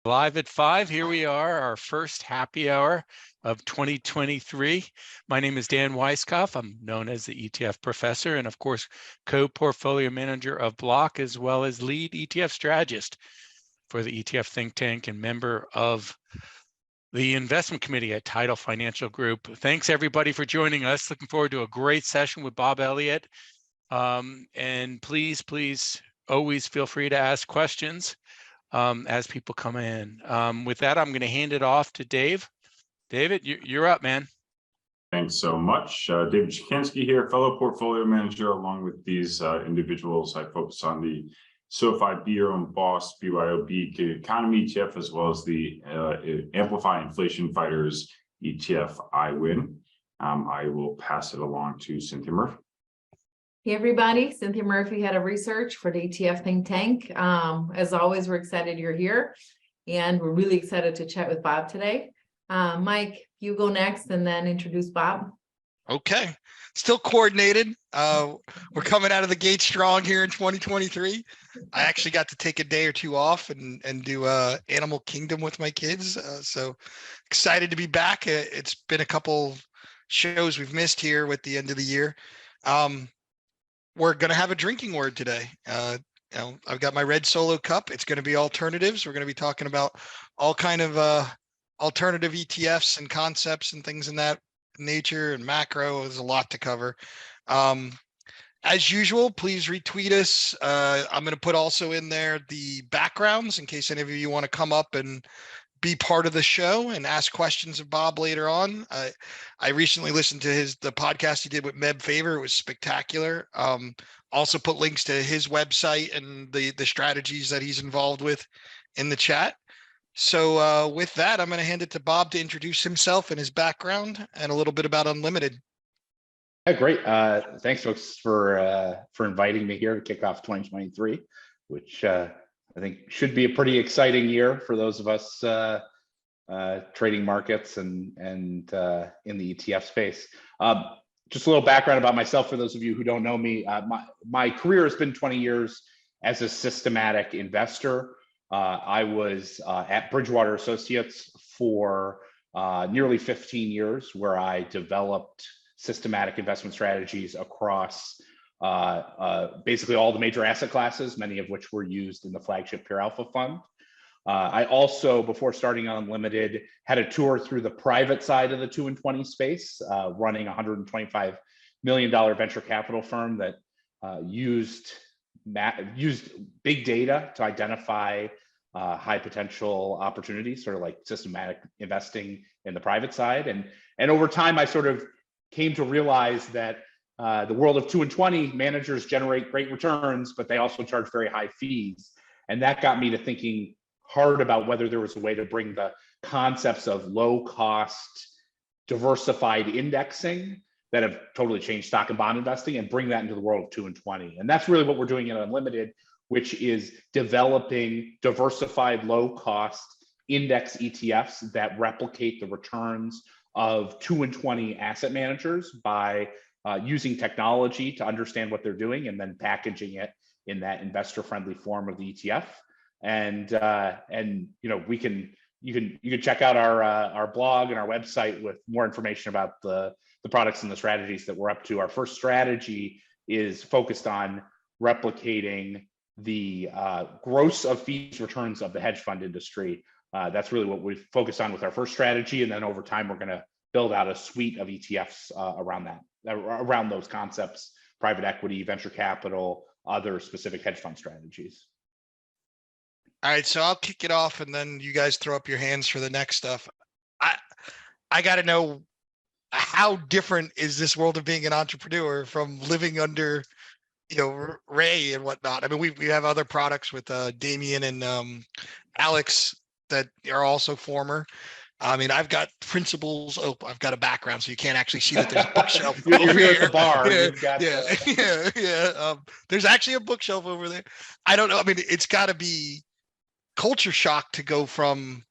Live at 5, here we are, our first happy hour of 2023. My name is Dan Weiskopf. I'm known as the ETF professor and of course, co-portfolio manager of Block, as well as lead ETF strategist for the ETF Think Tank and member of the investment committee at Tidal Financial Group. Thanks everybody for joining us. Looking forward to a great session with Bob Elliott. And please always feel free to ask questions as people come in. With that, I'm going to hand it off to Dave. David, you're up, man. Thanks so much. David Chikansky here, fellow portfolio manager. Along with these individuals, I focus on the SoFi Be Your Own Boss, BYOB Gig Economy ETF, as well as the Amplify Inflation Fighters ETF IWIN. I will pass it along to Cynthia Murphy. Hey everybody, Cynthia Murphy, head of research for the ETF Think Tank. As always, we're excited you're here and we're really excited to chat with Bob today. Mike, you go next and then introduce Bob. Okay, still coordinated. We're coming out of the gate strong here in 2023. I actually got to take a day or two off and do Animal Kingdom with my kids. So excited to be back. It's been a couple shows we've missed here with the end of the year. We're going to have a drinking word today. I've got my red Solo cup. It's going to be alternatives. We're going to be talking about all kind of alternative ETFs and concepts and things in that nature and macro. There's a lot to cover. As usual, please retweet us. I'm going to put also in there the backgrounds in case any of you want to come up and be part of the show and ask questions of Bob later on. I recently listened to the podcast he did with Meb Faber. It was spectacular. Also put links to his website and the strategies that he's involved with in the chat. So with that, I'm going to hand it to Bob to introduce himself and his background and a little bit about Unlimited. Yeah, great. Thanks, folks, for inviting me here to kick off 2023, which I think should be a pretty exciting year for those of us trading markets and in the ETF space. Just a little background about myself for those of you who don't know me. My career has been 20 years as a systematic investor. I was at Bridgewater Associates for nearly 15 years, where I developed systematic investment strategies across basically all the major asset classes, many of which were used in the flagship Pure Alpha Fund. I also, before starting Unlimited, had a tour through the private side of the 2 and 20 space, running a $125 million venture capital firm that used big data to identify high potential opportunities, sort of like systematic investing in the private side. And over time, I sort of came to realize that the world of 2 and 20 managers generate great returns, but they also charge very high fees. And that got me to thinking hard about whether there was a way to bring the concepts of low cost, diversified indexing that have totally changed stock and bond investing and bring that into the world of 2 and 20. And that's really what we're doing at Unlimited, which is developing diversified, low cost index ETFs that replicate the returns of 2 and 20 asset managers by using technology to understand what they're doing and then packaging it in that investor-friendly form of the ETF. And you know, you can check out our blog and our website with more information about the products and the strategies that we're up to. Our first strategy is focused on replicating the gross of fees returns of the hedge fund industry. That's really what we've focused on with our first strategy, and then over time we're going to build out a suite of ETFs around those concepts: private equity, venture capital, other specific hedge fund strategies. All right, so I'll kick it off and then you guys throw up your hands for the next stuff. I got to know, how different is this world of being an entrepreneur from living under, you know, Ray and whatnot? I mean, we have other products with Damien and Alex that are also former. I mean, I've got principles. Oh, I've got a background, so you can't actually see that there's a bookshelf. You're here at the bar. Yeah. There's actually a bookshelf over there. I don't know. I mean, it's got to be culture shock to go from,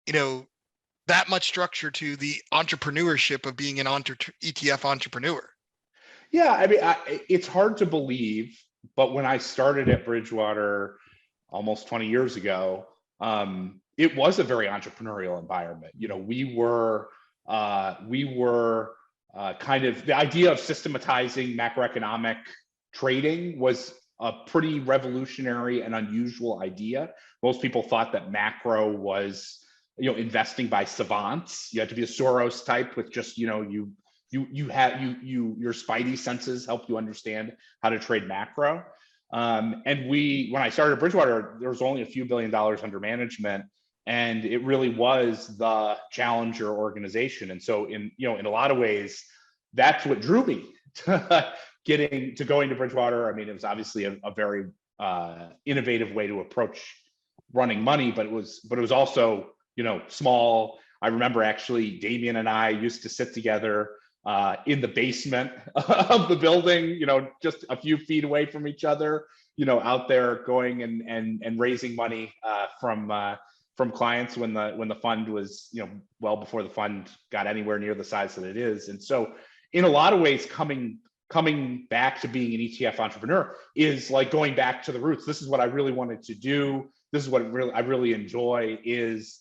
you know, that much structure to the entrepreneurship of being an ETF entrepreneur. Yeah, I mean, it's hard to believe, but when I started at Bridgewater almost 20 years ago, it was a very entrepreneurial environment. You know, we were kind of, the idea of systematizing macroeconomic trading was a pretty revolutionary and unusual idea. Most people thought that macro was, you know, investing by savants. You had to be a Soros type with just, you know, your spidey senses help you understand how to trade macro. And when I started Bridgewater, there was only a few $1 billion under management, and it really was the challenger organization. And so in a lot of ways, that's what drew me to going to Bridgewater. I mean, it was obviously a very innovative way to approach running money, but it was also, you know, small. I remember actually Damien and I used to sit together in the basement of the building, you know, just a few feet away from each other, you know, out there going and raising money from clients when the fund was, you know, well before the fund got anywhere near the size that it is. And so in a lot of ways, coming back to being an ETF entrepreneur is like going back to the roots. This is what I really wanted to do. This is what I really enjoy is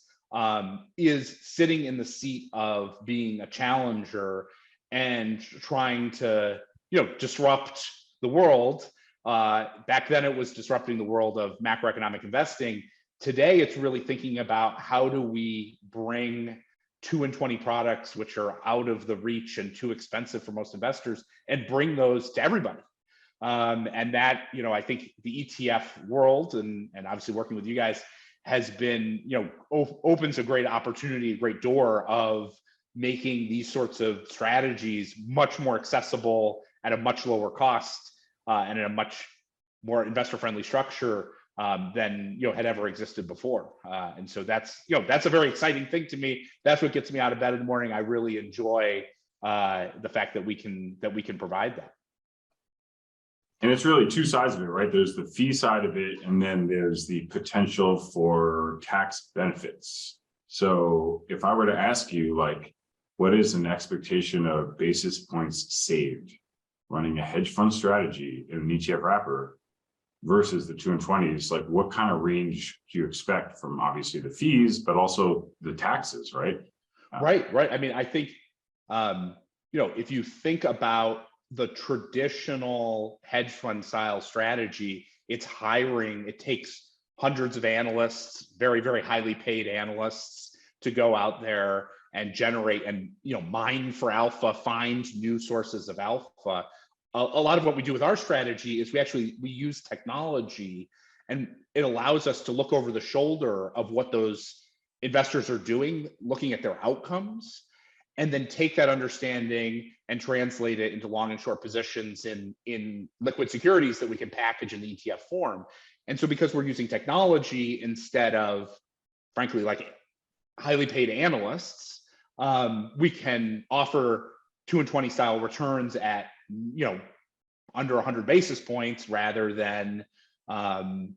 sitting in the seat of being a challenger and trying to, you know, disrupt the world. Back then it was disrupting the world of macroeconomic investing. Today it's really thinking about how do we bring 2 and 20 products, which are out of the reach and too expensive for most investors, and bring those to everybody. And that, you know, I think the ETF world and obviously working with you guys has been, you know, opens a great opportunity, a great door of making these sorts of strategies much more accessible at a much lower cost and in a much more investor-friendly structure than, you know, had ever existed before. And so that's, you know, that's a very exciting thing to me. That's what gets me out of bed in the morning. I really enjoy the fact that we can provide that. And it's really two sides of it, right? There's the fee side of it, and then there's the potential for tax benefits. So if I were to ask you, like, what is an expectation of basis points saved running a hedge fund strategy in an ETF wrapper versus the 2 and 20s, like what kind of range do you expect from obviously the fees, but also the taxes, right? Right. I mean, I think, you know, if you think about the traditional hedge fund style strategy, it takes hundreds of analysts, very, very highly paid analysts to go out there and generate and, you know, mine for alpha, find new sources of alpha. A lot of what we do with our strategy is we use technology, and it allows us to look over the shoulder of what those investors are doing, looking at their outcomes, and then take that understanding and translate it into long and short positions in liquid securities that we can package in the ETF form. And so because we're using technology instead of, frankly, like highly paid analysts, we can offer 2 and 20 style returns at, you know, under 100 basis points rather than you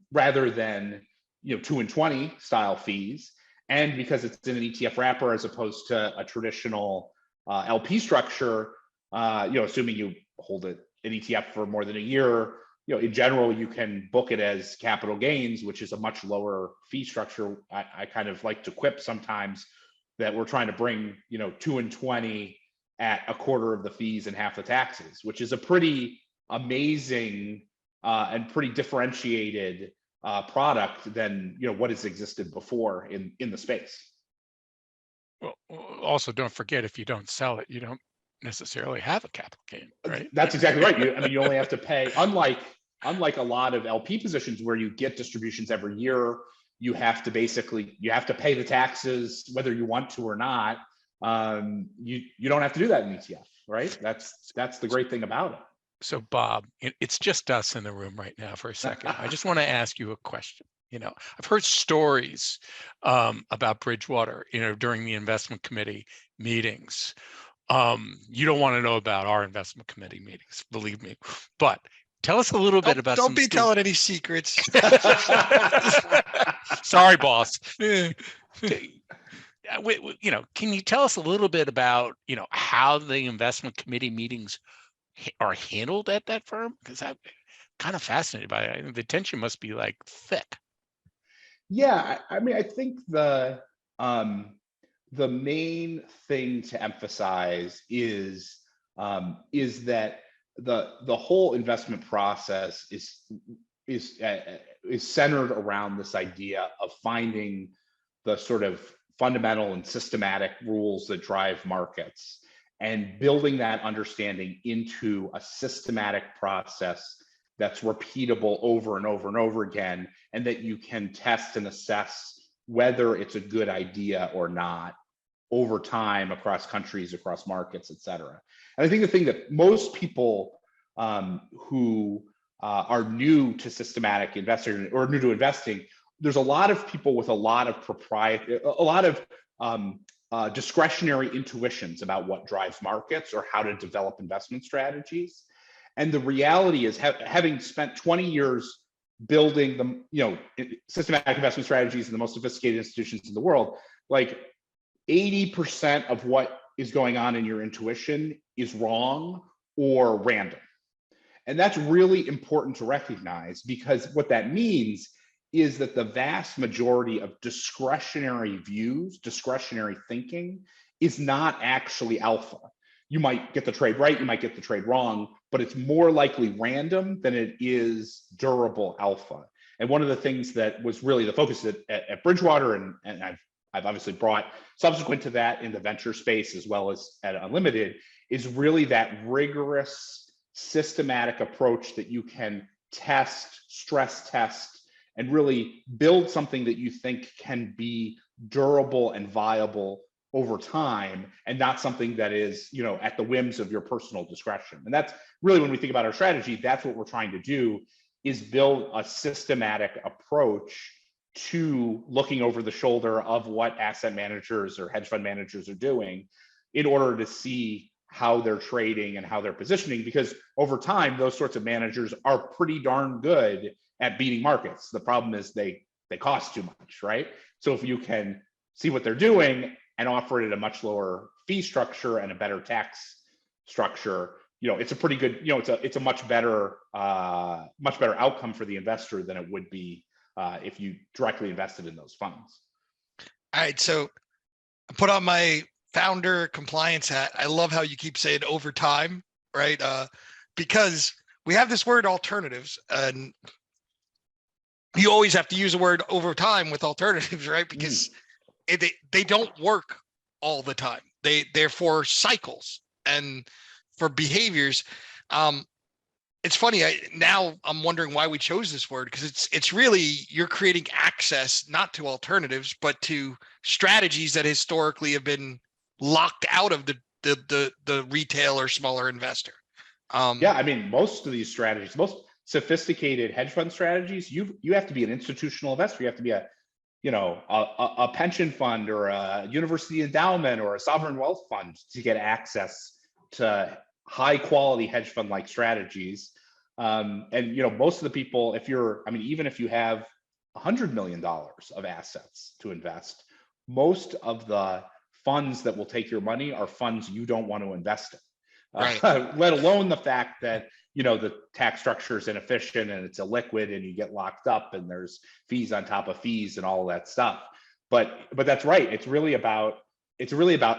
know, 2 and 20 style fees. And because it's in an ETF wrapper as opposed to a traditional LP structure, you know, assuming you hold an ETF for more than a year, you know, in general, you can book it as capital gains, which is a much lower fee structure. I kind of like to quip sometimes that we're trying to bring, you know, 2 and 20 at a quarter of the fees and half the taxes, which is a pretty amazing and pretty differentiated product than, you know, what has existed before in the space. Well, also don't forget, if you don't sell it, you don't necessarily have a capital gain, right? That's exactly right. I mean, you only have to pay, unlike a lot of LP positions where you get distributions every year, you have to pay the taxes whether you want to or not. You don't have to do that in ETF, right? That's the great thing about it. So Bob, it's just us in the room right now for a second. I just want to ask you a question. You know, I've heard stories about Bridgewater, you know, during the investment committee meetings. You don't want to know about our investment committee meetings, believe me, but tell us a little bit about. Don't be telling any secrets. Sorry, boss. You know, can you tell us a little bit about, you know, how the investment committee meetings are handled at that firm? Because I'm kind of fascinated by it. The tension must be like thick. Yeah, I mean, I think the main thing to emphasize is that the whole investment process is centered around this idea of finding the sort of fundamental and systematic rules that drive markets and building that understanding into a systematic process that's repeatable over and over and over again, and that you can test and assess whether it's a good idea or not over time across countries, across markets, et cetera. And I think the thing that most people who are new to systematic investing or new to investing, there's a lot of people with a lot of discretionary intuitions about what drives markets or how to develop investment strategies. And the reality is, having spent 20 years building the systematic investment strategies in the most sophisticated institutions in the world, like 80% of what is going on in your intuition is wrong or random. And that's really important to recognize, because what that means is that the vast majority of discretionary views, discretionary thinking, is not actually alpha. You might get the trade right, you might get the trade wrong, but it's more likely random than it is durable alpha. And one of the things that was really the focus at Bridgewater, and I've obviously brought subsequent to that in the venture space as well as at Unlimited, is really that rigorous, systematic approach that you can test, stress test, and really build something that you think can be durable and viable over time, and not something that is, at the whims of your personal discretion. And that's really, when we think about our strategy, that's what we're trying to do, is build a systematic approach to looking over the shoulder of what asset managers or hedge fund managers are doing in order to see how they're trading and how they're positioning, because over time, those sorts of managers are pretty darn good at beating markets. The problem is they cost too much, right? So if you can see what they're doing and offer it at a much lower fee structure and a better tax structure, it's a pretty good, it's a much better outcome for the investor than it would be if you directly invested in those funds. All right, so I put on my founder compliance hat. I love how you keep saying over time, right? Because we have this word alternatives, and you always have to use the word over time with alternatives, right? Because they don't work all the time. They're for cycles and for behaviors. It's funny. Now I'm wondering why we chose this word, because it's really, you're creating access not to alternatives, but to strategies that historically have been locked out of the retail or smaller investor. Yeah, I mean, most of these strategies, most sophisticated hedge fund strategies, you have to be an institutional investor. You have to be a pension fund or a university endowment or a sovereign wealth fund to get access to high quality hedge fund like strategies. And most of the people, even if you have $100 million of assets to invest, most of the funds that will take your money are funds you don't want to invest in. Right. Let alone the fact that the tax structure is inefficient and it's illiquid and you get locked up and there's fees on top of fees and all that stuff. But that's right. It's really about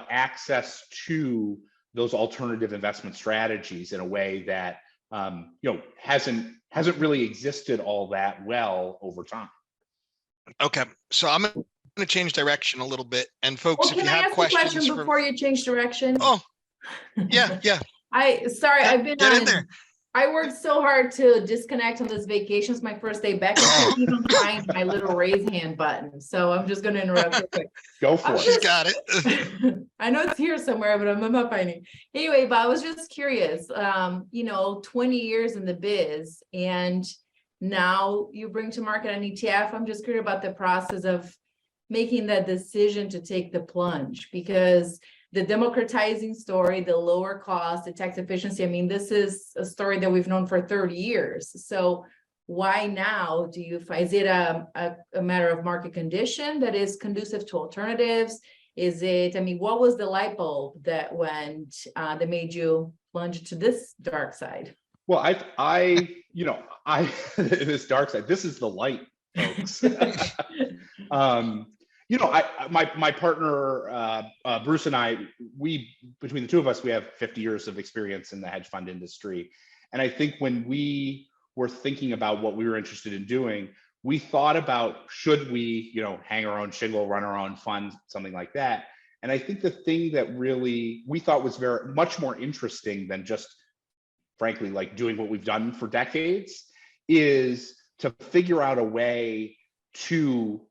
access to those alternative investment strategies in a way that hasn't really existed all that well over time. Okay, so I'm going to change direction a little bit, and folks, well, if you have questions, a question before you change direction? Oh, yeah. I've been get in there. I worked so hard to disconnect on this vacation. It's my first day back. I can't even find my little raise hand button. So I'm just going to interrupt real quick. Go for it. She's got it. I know it's here somewhere, but I'm not finding it. Anyway, but I was just curious, 20 years in the biz, and now you bring to market an ETF. I'm just curious about the process of making that decision to take the plunge, because the democratizing story, the lower cost, the tax efficiency, this is a story that we've known for 30 years. So why now do you find, is it a matter of market condition that is conducive to alternatives? Is it, what was the light bulb that went, that made you plunge to this dark side? Well, this dark side, this is the light, folks. My partner Bruce and I, between the two of us, we have 50 years of experience in the hedge fund industry, and I think when we were thinking about what we were interested in doing, we thought about, should we, hang our own shingle, run our own fund, something like that. And I think the thing that really we thought was much more interesting than just, frankly, like doing what we've done for decades, is to figure out a way to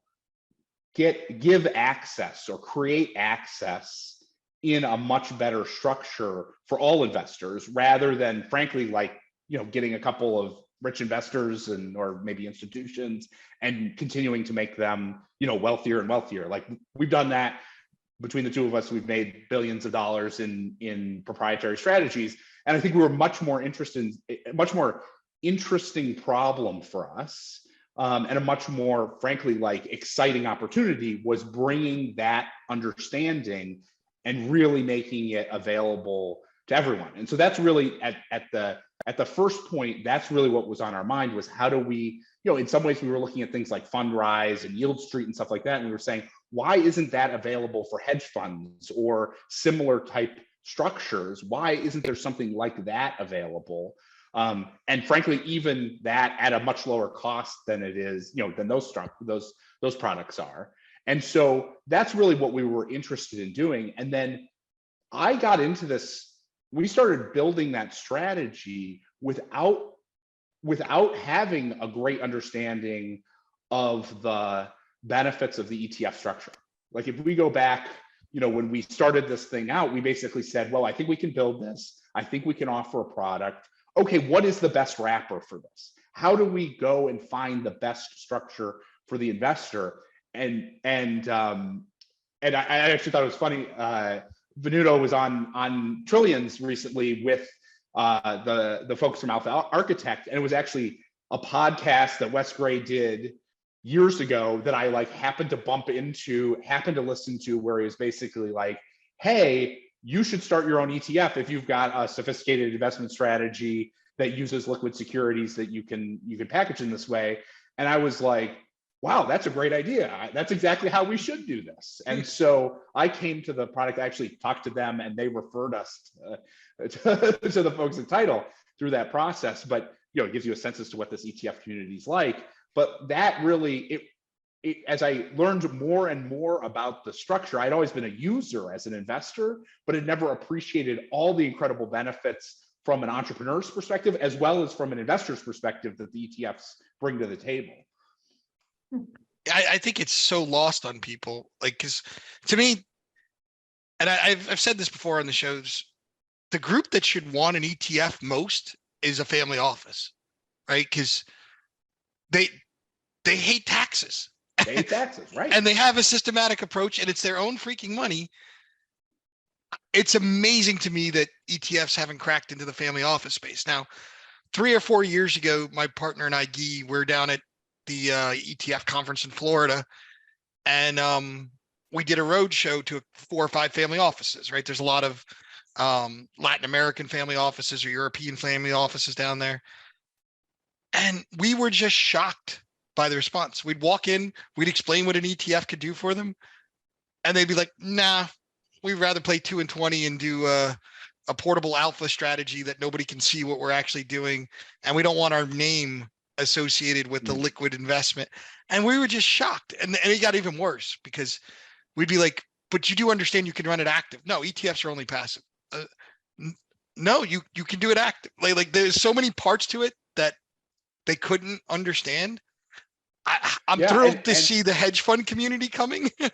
give access or create access in a much better structure for all investors, rather than, frankly, like, getting a couple of rich investors or maybe institutions and continuing to make them, wealthier and wealthier. Like, we've done that. Between the two of us, we've made billions of dollars in proprietary strategies. And I think we were much more interesting problem for us. And a much more, frankly, like, exciting opportunity was bringing that understanding and really making it available to everyone. And so that's really at the first point, that's really what was on our mind, was how do we, in some ways we were looking at things like Fundrise and Yield Street and stuff like that. And we were saying, why isn't that available for hedge funds or similar type structures? Why isn't there something like that available? And frankly, even that at a much lower cost than it is, than those products are. And so that's really what we were interested in doing. And then I got into this, we started building that strategy without having a great understanding of the benefits of the ETF structure. Like, if we go back, when we started this thing out, we basically said, well, I think we can build this. I think we can offer a product. Okay, what is the best wrapper for this? How do we go and find the best structure for the investor? And I actually thought it was funny. Venuto was on Trillions recently with the folks from Alpha Architect, and it was actually a podcast that Wes Gray did years ago that I happened to listen to, where he was basically like, hey, you should start your own ETF if you've got a sophisticated investment strategy that uses liquid securities that you can package in this way. And I was like, wow, that's a great idea. That's exactly how we should do this. And so I came to the product, I actually talked to them, and they referred us to the folks at Title through that process. But it gives you a sense as to what this ETF community is like. But that really, as I learned more and more about the structure, I'd always been a user as an investor, but had never appreciated all the incredible benefits from an entrepreneur's perspective, as well as from an investor's perspective, that the ETFs bring to the table. I think it's so lost on people, because to me, and I've said this before on the shows, the group that should want an ETF most is a family office, right? Because they hate taxes. They hate taxes, right? And they have a systematic approach, and it's their own freaking money. It's amazing to me that ETFs haven't cracked into the family office space. Now, 3 or 4 years ago, my partner and I, Guy, we're down at the ETF conference in Florida, and we did a road show to 4 or 5 family offices, right? There's a lot of Latin American family offices or European family offices down there. And we were just shocked by the response. We'd walk in, we'd explain what an ETF could do for them, and they'd be like, nah, we'd rather play 2 and 20 and do a portable alpha strategy that nobody can see what we're actually doing. And we don't want our name associated with the liquid investment. And we were just shocked. And it got even worse, because we'd be like, but you do understand you can run it active. No, ETFs are only passive. No, you can do it active. Like there's so many parts to it that they couldn't understand. I'm thrilled to see the hedge fund community coming, right,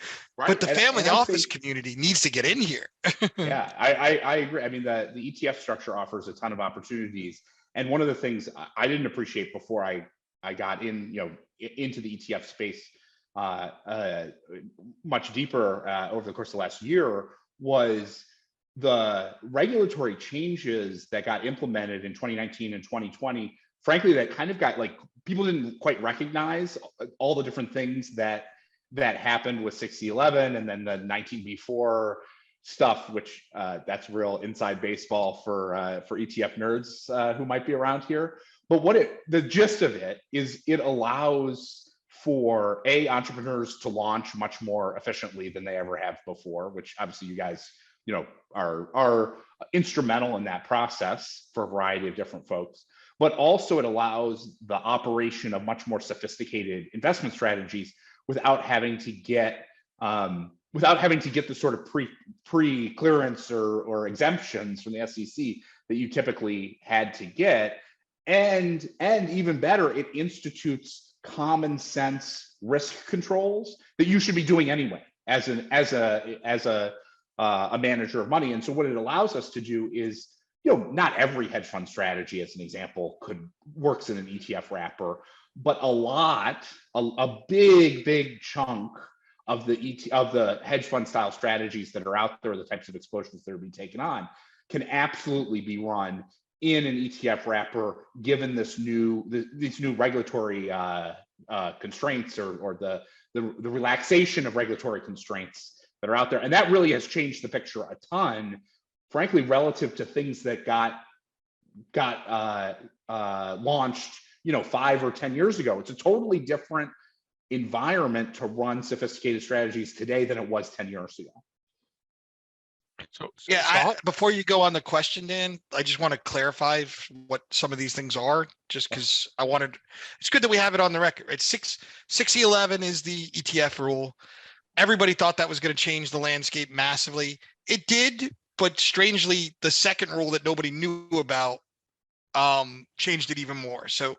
but the family office community needs to get in here. Yeah, I agree. I mean, the ETF structure offers a ton of opportunities. And one of the things I didn't appreciate before I got in, into the ETF space much deeper over the course of the last year was the regulatory changes that got implemented in 2019 and 2020. Frankly, that kind of got people didn't quite recognize all the different things that happened with 6011 and then the 19b4 stuff, which that's real inside baseball for ETF nerds who might be around here. But the gist of it is, it allows for entrepreneurs to launch much more efficiently than they ever have before, which obviously you guys, are instrumental in that process for a variety of different folks. But also it allows the operation of much more sophisticated investment strategies without having to get the sort of pre-clearance or exemptions from the SEC that you typically had to get. And even better, it institutes common sense risk controls that you should be doing anyway as a manager of money. And so what it allows us to do is, not every hedge fund strategy, as an example, works in an ETF wrapper, but a big chunk of the hedge fund style strategies that are out there, the types of exposures that are being taken on, can absolutely be run in an ETF wrapper, given these new regulatory constraints or the relaxation of regulatory constraints that are out there. And that really has changed the picture a ton, frankly, relative to things that got launched, 5 or 10 years ago. It's a totally different environment to run sophisticated strategies today than it was 10 years ago. Before you go on the question, Dan, I just want to clarify what some of these things are, just because it's good that we have it on the record. It's 6E11 is the ETF rule. Everybody thought that was going to change the landscape massively. It did, but strangely, the second rule that nobody knew about changed it even more. So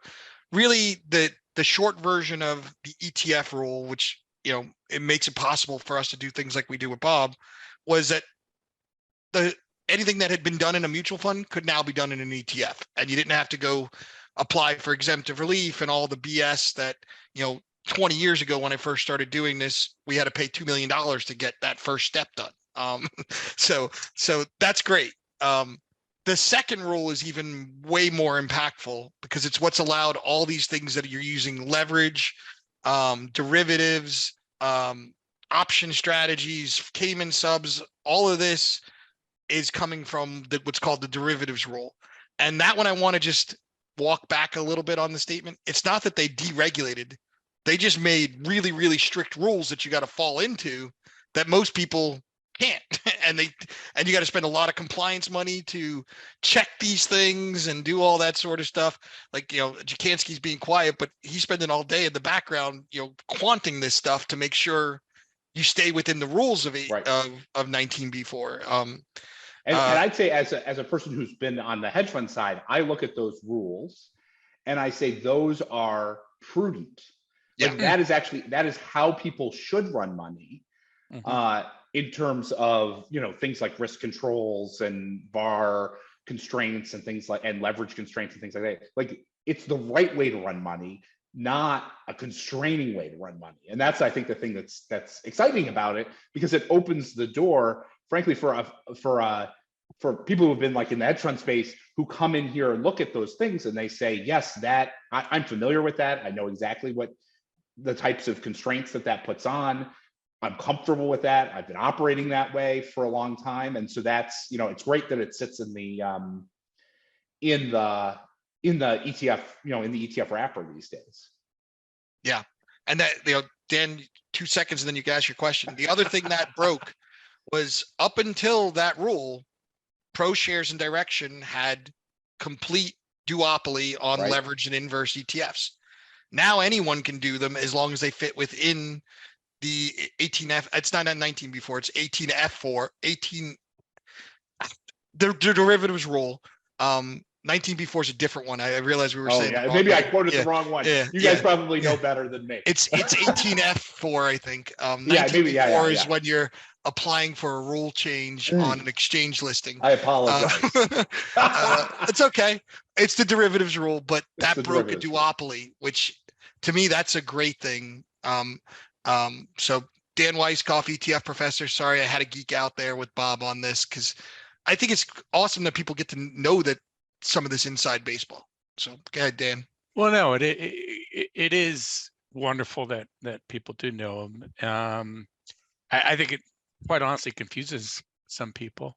really the short version of the ETF rule, which, it makes it possible for us to do things like we do with Bob, was that anything that had been done in a mutual fund could now be done in an ETF, and you didn't have to go apply for exemptive relief and all the BS that, 20 years ago when I first started doing this, we had to pay $2 million to get that first step done. So that's great. The second rule is even way more impactful because it's what's allowed all these things that you're using: leverage, derivatives, option strategies, Cayman subs. All of this is coming from what's called the derivatives rule. And that one, I want to just walk back a little bit on the statement. It's not that they deregulated. They just made really, really strict rules that you got to fall into that most people can't. and you got to spend a lot of compliance money to check these things and do all that sort of stuff. Like, Jacansky's being quiet, but he's spending all day in the background, quanting this stuff to make sure you stay within the rules of 19B4. And I'd say as a person who's been on the hedge fund side, I look at those rules and I say those are prudent. Like that is how people should run money, in terms of, things like risk controls and VaR constraints and things and leverage constraints and things like that. Like, it's the right way to run money, not a constraining way to run money. And that's, I think, the thing that's exciting about it, because it opens the door, frankly, for people who've been like in the hedge fund space, who come in here and look at those things and they say, yes, I'm familiar with that. I know exactly what the types of constraints that puts on. I'm comfortable with that. I've been operating that way for a long time. And so that's, it's great that it sits in the ETF, in the ETF wrapper these days. Yeah. And that, Dan, 2 seconds and then you can ask your question. The other thing that broke was, up until that rule, ProShares and Direction had complete duopoly on leverage and inverse ETFs. Now anyone can do them as long as they fit within the 18F. It's not 19 before, it's 18F4, the derivatives rule. 19 before is a different one. I realized we were saying. Yeah. Maybe I quoted the wrong one. You guys probably know better than me. It's 18F4, I think. 19 before is when you're applying for a rule change on an exchange listing. I apologize. It's okay. It's the derivatives rule, but that broke a duopoly, which to me, that's a great thing. So Dan Weiskopf, ETF professor, sorry, I had to geek out there with Bob on this, because I think it's awesome that people get to know that some of this inside baseball. So go ahead, Dan. Well, no, it is wonderful that people do know them. I think it quite honestly confuses some people.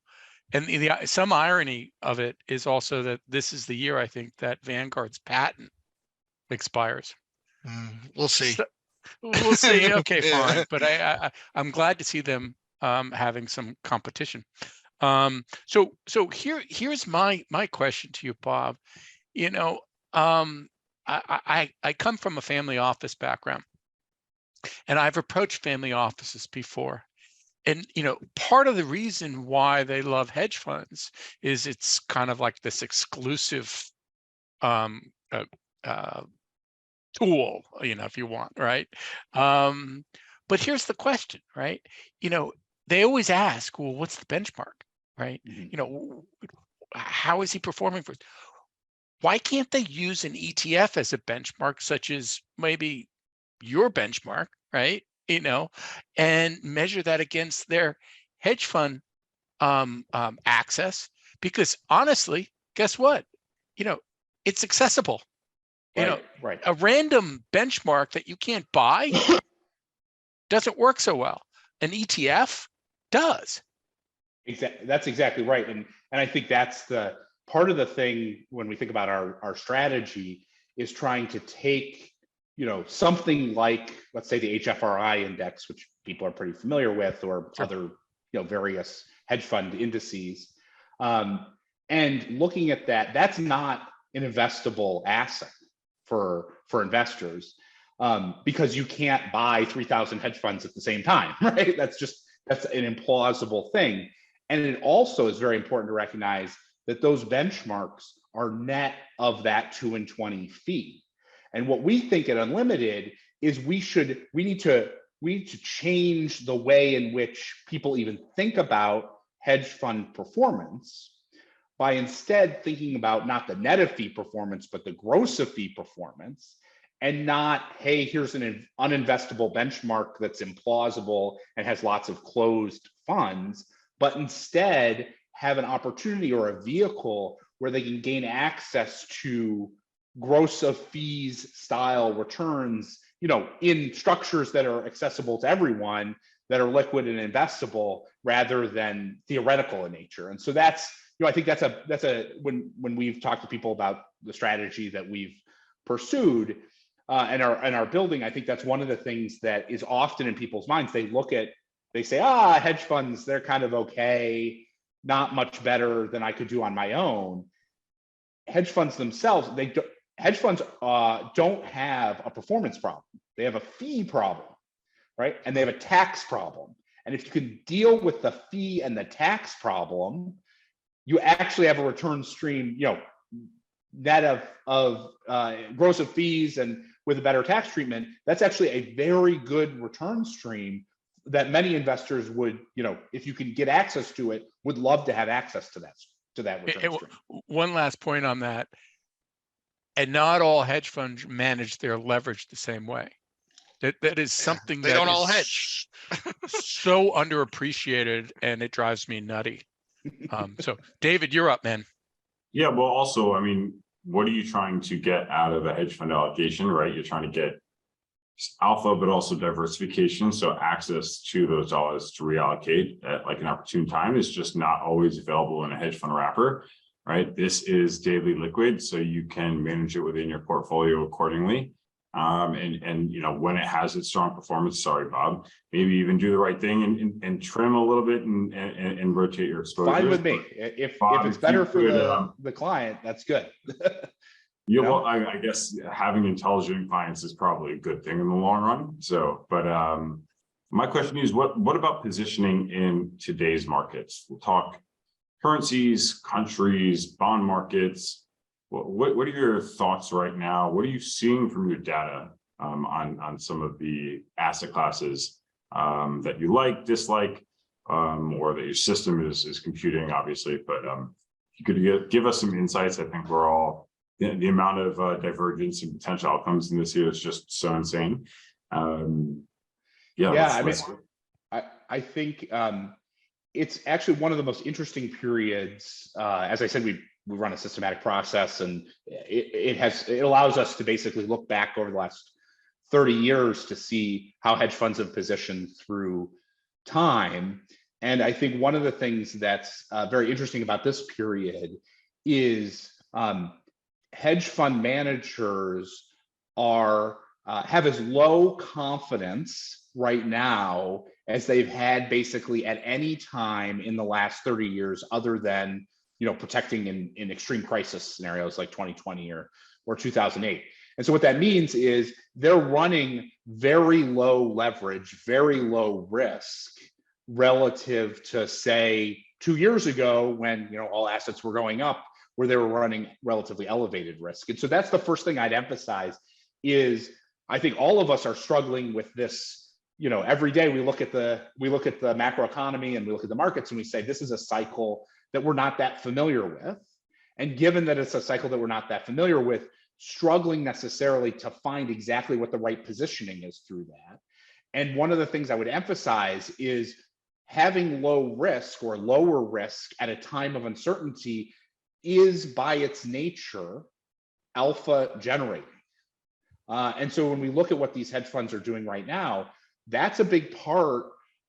And some irony of it is also that this is the year, I think, that Vanguard's patent expires. We'll see. We'll see. Okay, Yeah. fine. But I'm glad to see them having some competition. So here's my question to you, Bob. You know, I come from a family office background, and I've approached family offices before. And part of the reason why they love hedge funds is it's kind of like this exclusive um, uh, uh, tool, if you want, right? But here's the question, right? They always ask, well, what's the benchmark, right? How is he performing for? Why can't they use an ETF as a benchmark, such as maybe your benchmark, right? And measure that against their hedge fund access? Because honestly, guess what? It's accessible. Right. A random benchmark that you can't buy doesn't work so well. An ETF does. Exactly. That's exactly right. And I think that's the part of the thing when we think about our strategy is trying to take, something like, let's say, the HFRI index, which people are pretty familiar with, or Sure. other, various hedge fund indices. And looking at that, that's not an investable asset for investors, because you can't buy 3,000 hedge funds at the same time, right? That's an implausible thing. And it also is very important to recognize that those benchmarks are net of that 2 and 20 fee. And what we think at Unlimited is we need to change the way in which people even think about hedge fund performance, by instead thinking about not the net of fee performance, but the gross of fee performance, and not, hey, here's an uninvestable benchmark that's implausible and has lots of closed funds, but instead have an opportunity or a vehicle where they can gain access to gross of fees style returns, in structures that are accessible to everyone, that are liquid and investable rather than theoretical in nature. And so that's, I think that's when we've talked to people about the strategy that we've pursued and are building, I think that's one of the things that is often in people's minds. They say, hedge funds, they're kind of okay, not much better than I could do on my own. Hedge funds themselves, hedge funds don't have a performance problem. They have a fee problem, right? And they have a tax problem. And if you can deal with the fee and the tax problem, you actually have a return stream, net of gross of fees and with a better tax treatment. That's actually a very good return stream that many investors would, if you can get access to it, would love to have access to that return stream. One last point on that. And not all hedge funds manage their leverage the same way. That is something they don't all hedge. So underappreciated, and it drives me nutty. So David, you're up, man. Yeah, well, also, I mean, what are you trying to get out of a hedge fund allocation, right? You're trying to get alpha, but also diversification. So access to those dollars to reallocate at like an opportune time is just not always available in a hedge fund wrapper, right? This is daily liquid, so you can manage it within your portfolio accordingly. And when it has its strong performance, sorry, Bob, maybe even do the right thing and trim a little bit and rotate your exposure. Fine with me. If it's better for the client, that's good. Yeah, well, I guess having intelligent clients is probably a good thing in the long run. So, but my question is, what about positioning in today's markets? We'll talk currencies, countries, bond markets. What are your thoughts right now? What are you seeing from your data on some of the asset classes that you like, dislike, or that your system is computing, obviously? But if you could give us some insights, I think we're all, the amount of divergence and potential outcomes in this year is just so insane. I think it's actually one of the most interesting periods. As I said, we run a systematic process, and it allows us to basically look back over the last 30 years to see how hedge funds have positioned through time. And I think one of the things that's very interesting about this period is hedge fund managers are have as low confidence right now as they've had basically at any time in the last 30 years, other than protecting in extreme crisis scenarios like 2020 or 2008. And so what that means is they're running very low leverage, very low risk relative to, say, 2 years ago when all assets were going up, where they were running relatively elevated risk. And so that's the first thing I'd emphasize is I think all of us are struggling with this. Every day we look at the macroeconomy and we look at the markets and we say this is a cycle that we're not that familiar with. And given that it's a cycle that we're not that familiar with, struggling necessarily to find exactly what the right positioning is through that. And one of the things I would emphasize is having low risk or lower risk at a time of uncertainty is by its nature alpha generating. And so when we look at what these hedge funds are doing right now, that's a big part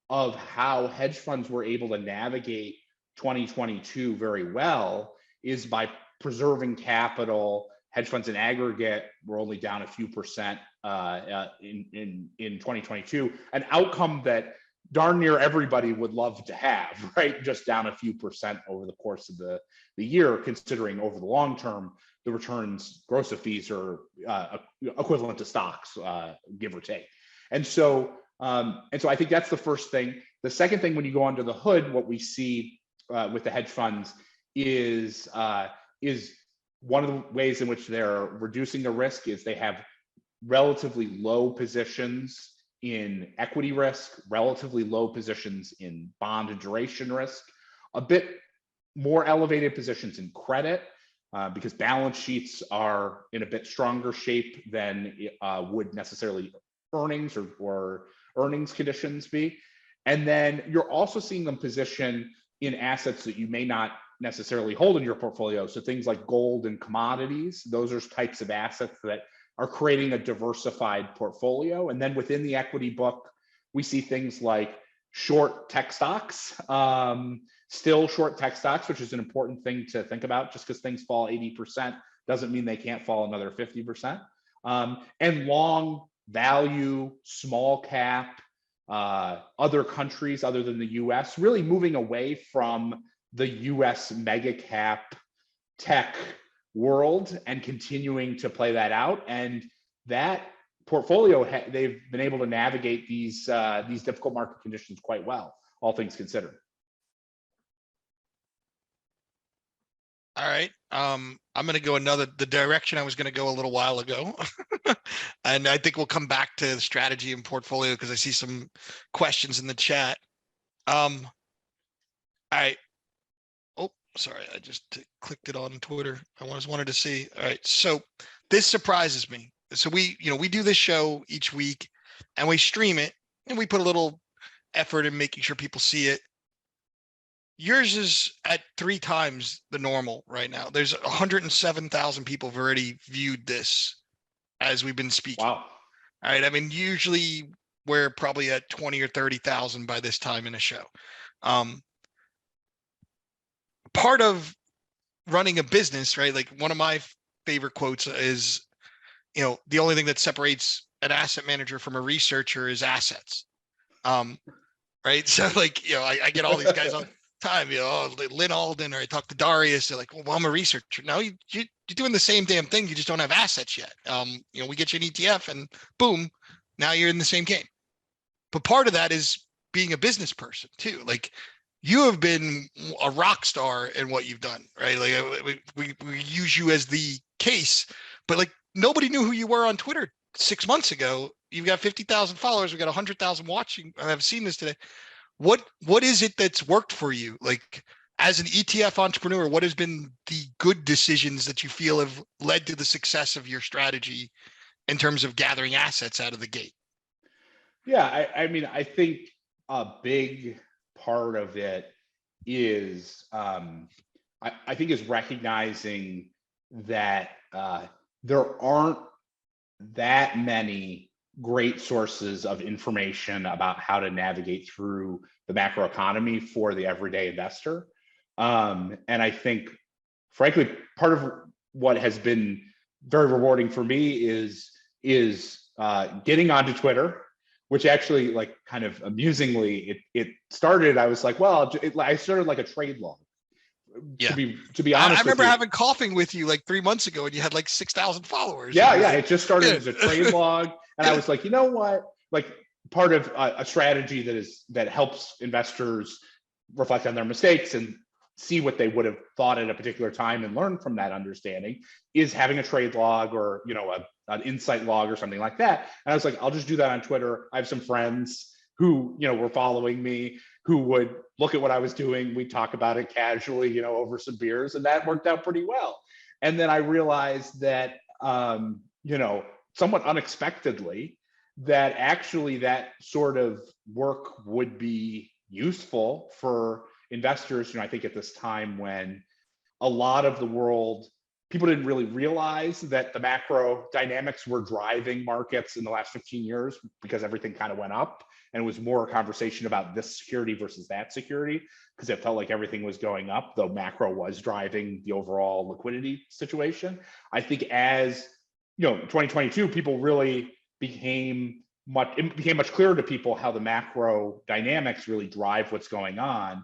of how hedge funds were able to navigate 2022 very well, is by preserving capital. Hedge funds in aggregate were only down a few percent in 2022, an outcome that darn near everybody would love to have, right? Just down a few percent over the course of the year, considering over the long term, the returns, gross of fees, are equivalent to stocks, give or take. And so I think that's the first thing. The second thing, when you go under the hood, what we see with the hedge funds is one of the ways in which they're reducing the risk is they have relatively low positions in equity risk, relatively low positions in bond and duration risk, a bit more elevated positions in credit, because balance sheets are in a bit stronger shape than would necessarily earnings or earnings conditions be. And then you're also seeing them position in assets that you may not necessarily hold in your portfolio. So things like gold and commodities, those are types of assets that are creating a diversified portfolio. And then within the equity book, we see things like short tech stocks, still short tech stocks, which is an important thing to think about. Just because things fall 80% doesn't mean they can't fall another 50%. And long value, small cap, other countries other than the US, really moving away from the US mega cap tech world and continuing to play that out. And that portfolio, they've been able to navigate these difficult market conditions quite well, all things considered. All right. I'm going to go the direction I was going to go a little while ago. And I think we'll come back to the strategy and portfolio because I see some questions in the chat. All right. Oh, sorry. I just clicked it on Twitter. I just wanted to see. All right. So this surprises me. So we do this show each week and we stream it and we put a little effort in making sure people see it. Yours is at 3 times the normal right now. There's 107,000 people have already viewed this as we've been speaking. Wow. All right. I mean, usually we're probably at 20 or 30,000 by this time in a show. Part of running a business, right? Like one of my favorite quotes is, the only thing that separates an asset manager from a researcher is assets. Right. So like, I get all these guys on time, Lynn Alden, or I talk to Darius, they're like, well, I'm a researcher. No, you're doing the same damn thing. You just don't have assets yet. We get you an ETF and boom, now you're in the same game. But part of that is being a business person too. Like you have been a rock star in what you've done, right? Like we use you as the case, but like nobody knew who you were on Twitter 6 months ago. You've got 50,000 followers. We got 100,000 watching. I've seen this today. What is it that's worked for you? Like as an ETF entrepreneur, what has been the good decisions that you feel have led to the success of your strategy in terms of gathering assets out of the gate? Yeah, I mean, I think a big part of it is, I think is recognizing that there aren't that many great sources of information about how to navigate through the macroeconomy for the everyday investor. And I think, frankly, part of what has been very rewarding for me is getting onto Twitter, which actually, like, kind of amusingly, it started. I was like, well, I started like a trade log. Yeah. To be honest, I remember with you, having coffee with you like 3 months ago, and you had like 6,000 followers. Yeah, it just started Yeah. as a trade log, and I was like, you know what? Like, part of a strategy that helps investors reflect on their mistakes and see what they would have thought at a particular time and learn from that understanding is having a trade log, or an insight log or something like that. And I was like, I'll just do that on Twitter. I have some friends who were following me, who would look at what I was doing. We talk about it casually, over some beers, and that worked out pretty well. And then I realized that, somewhat unexpectedly, that actually that sort of work would be useful for investors. I think at this time when a lot of the world, people didn't really realize that the macro dynamics were driving markets in the last 15 years, because everything kind of went up, and it was more a conversation about this security versus that security, because it felt like everything was going up, though macro was driving the overall liquidity situation. I think as 2022, people really became much clearer to people how the macro dynamics really drive what's going on.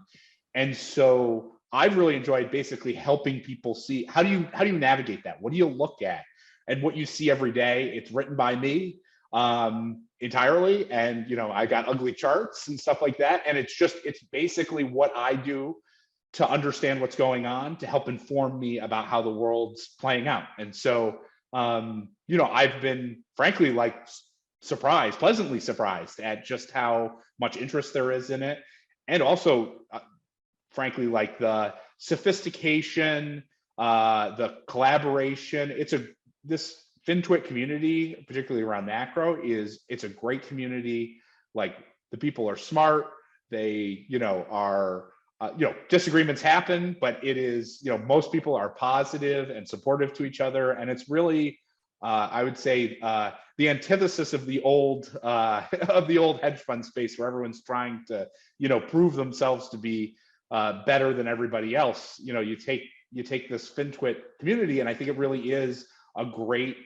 And so I've really enjoyed basically helping people see how do you navigate that? What do you look at? And what you see every day, it's written by me entirely. And I got ugly charts and stuff like that. And it's basically what I do to understand what's going on, to help inform me about how the world's playing out. And so I've been frankly pleasantly surprised at just how much interest there is in it. And also, frankly, like the sophistication, the collaboration. This FinTwit community, particularly around macro, it's a great community. Like, the people are smart. They, are, disagreements happen, but it is, most people are positive and supportive to each other. And it's really, I would say, the antithesis of the old hedge fund space, where everyone's trying to, prove themselves to be better than everybody else. You take this FinTwit community, and I think it really is a great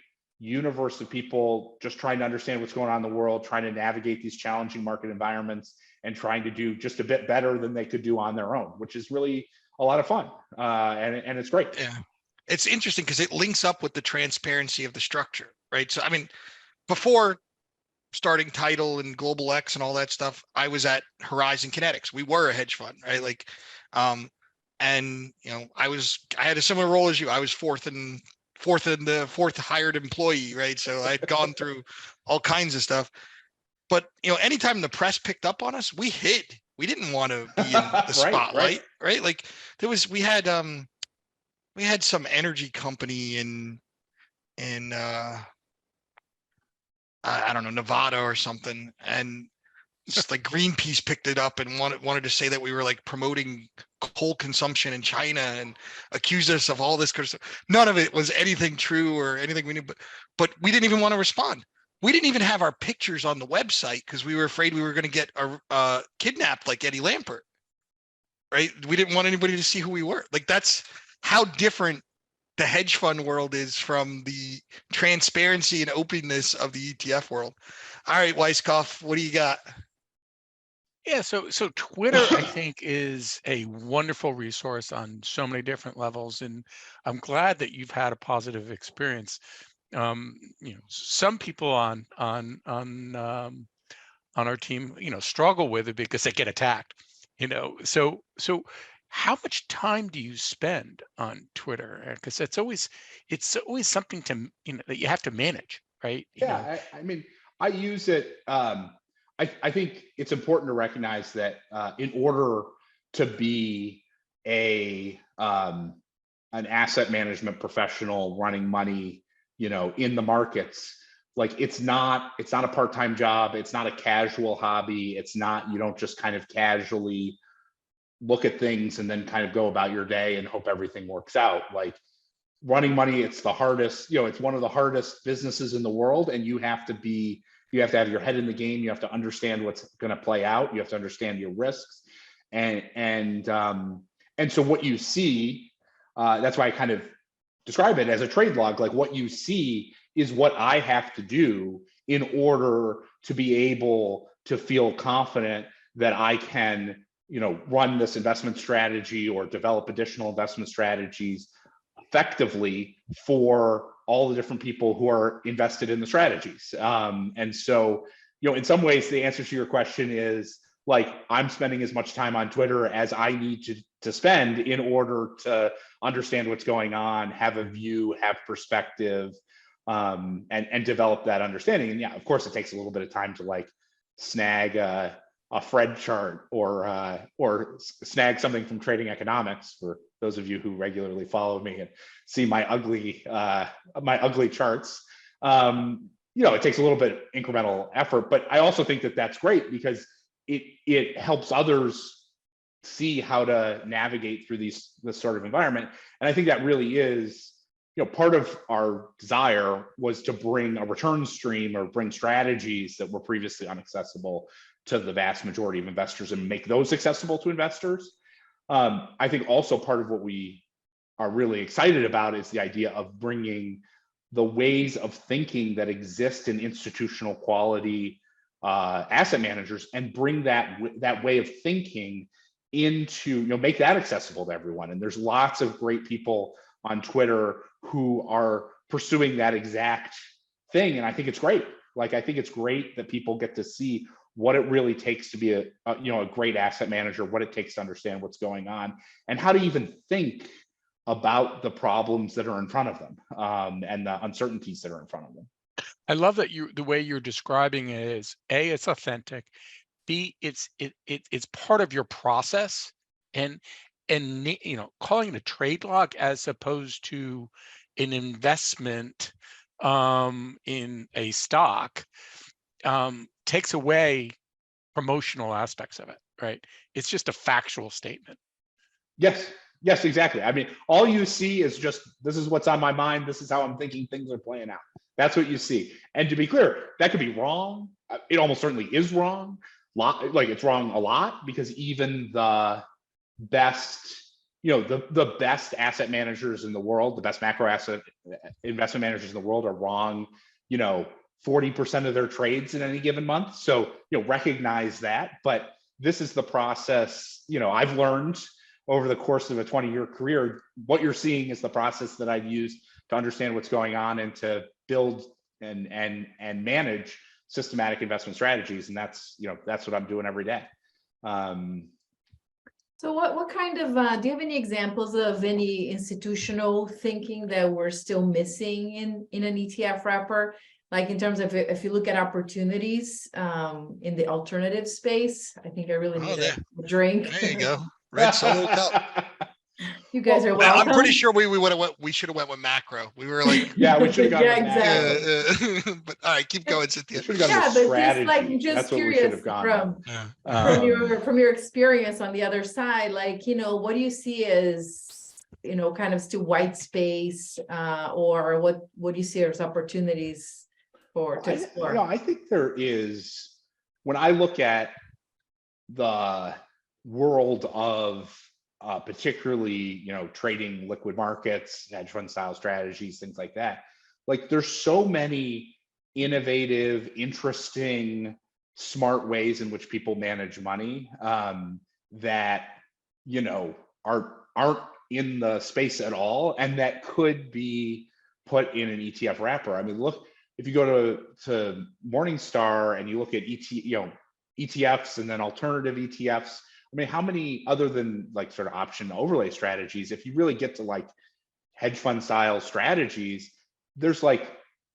universe of people just trying to understand what's going on in the world, trying to navigate these challenging market environments, and trying to do just a bit better than they could do on their own, which is really a lot of fun. And it's great. Yeah. It's interesting because it links up with the transparency of the structure, right? So, I mean, before starting Tidal and Global X and all that stuff, I was at Horizon Kinetics. We were a hedge fund, right? Like, and I had a similar role as you. I was fourth hired employee, right? So I'd gone through all kinds of stuff. But anytime the press picked up on us, we hid. We didn't want to be in the spotlight, right? Like, we had some energy company in I don't know, Nevada or something, and just like Greenpeace picked it up and wanted to say that we were like promoting coal consumption in China and accused us of all this kind of stuff. None of it was anything true or anything we knew, but we didn't even want to respond. We didn't even have our pictures on the website because we were afraid we were going to get kidnapped like Eddie Lampert, right? We didn't want anybody to see who we were. Like, that's how different the hedge fund world is from the transparency and openness of the ETF world. All right, Weisskopf, what do you got? Yeah, so Twitter, I think, is a wonderful resource on so many different levels, and I'm glad that you've had a positive experience. Some people on our team, struggle with it because they get attacked. So how much time do you spend on Twitter? Because it's always something to that you have to manage, right? I mean, I use it. I think it's important to recognize that in order to be an asset management professional running money, in the markets, like, it's not a part-time job. It's not a casual hobby. It's not, you don't just kind of casually look at things and then kind of go about your day and hope everything works out. Like, running money, it's the hardest, it's one of the hardest businesses in the world. And you have to have your head in the game. You have to understand what's going to play out. You have to understand your risks. And so what you see, that's why I kind of describe it as a trade log. Like, what you see is what I have to do in order to be able to feel confident that I can, run this investment strategy or develop additional investment strategies effectively for all the different people who are invested in the strategies. And so, in some ways, the answer to your question is like, I'm spending as much time on Twitter as I need to spend in order to understand what's going on, have a view, have perspective, and develop that understanding. And yeah, of course, it takes a little bit of time to like snag a Fred chart or snag something from Trading Economics. For those of you who regularly follow me and see my ugly charts, it takes a little bit of incremental effort. But I also think that that's great because it helps others see how to navigate through this sort of environment. And I think that really is, part of our desire was to bring a return stream or bring strategies that were previously inaccessible to the vast majority of investors and make those accessible to investors. I think also part of what we are really excited about is the idea of bringing the ways of thinking that exist in institutional quality asset managers and bring that way of thinking into, make that accessible to everyone. And there's lots of great people on Twitter who are pursuing that exact thing. And I think it's great. Like, I think it's great that people get to see what it really takes to be a great asset manager, what it takes to understand what's going on, and how to even think about the problems that are in front of them, and the uncertainties that are in front of them. I love that the way you're describing it is A, it's authentic, B, it's part of your process, and calling it a trade log as opposed to an investment in a stock takes away promotional aspects of it, right? It's just a factual statement. Yes, exactly. I mean, all you see is just, this is what's on my mind. This is how I'm thinking things are playing out. That's what you see. And to be clear, that could be wrong. It almost certainly is wrong. Like, it's wrong a lot, because even the best, the best asset managers in the world, the best macro asset investment managers in the world are wrong, 40% of their trades in any given month. So, recognize that. But this is the process, I've learned over the course of a 20-year career. What you're seeing is the process that I've used to understand what's going on and to build and manage systematic investment strategies. And that's what I'm doing every day. So what kind of, do you have any examples of any institutional thinking that we're still missing in an ETF wrapper? Like, in terms of, if you look at opportunities in the alternative space, I think I really need a drink. There you go. Red Solo Cup. You guys are welcome. I'm pretty sure we should have went with macro. We were like, yeah, we should have gone. Exactly. But all right, keep going, Cynthia. Yeah, but just curious from your experience on the other side, like, what do you see as, kind of still white space, or what do you see as opportunities to explore? I think there is, when I look at the world of particularly, trading liquid markets, hedge fund style strategies, things like that. Like, there's so many innovative, interesting, smart ways in which people manage money that, aren't in the space at all, and that could be put in an ETF wrapper. I mean, look, if you go to Morningstar and you look at ETFs and then alternative ETFs, I mean, how many, other than like sort of option overlay strategies, if you really get to like hedge fund style strategies, there's like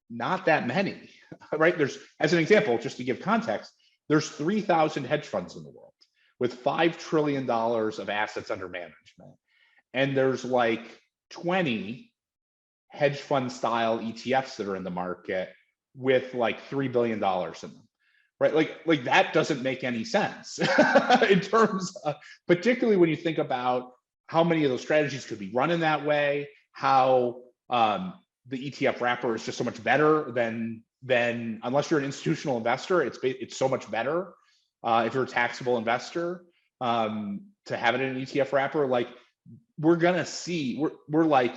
not that many, right? There's, as an example, just to give context, there's 3,000 hedge funds in the world with $5 trillion of assets under management. And there's like 20 hedge fund style ETFs that are in the market with like $3 billion in them. Right, like that doesn't make any sense in terms of, particularly when you think about how many of those strategies could be run in that way, how the ETF wrapper is just so much better than unless you're an institutional investor, it's so much better if you're a taxable investor to have it in an ETF wrapper. Like, we're gonna see, we've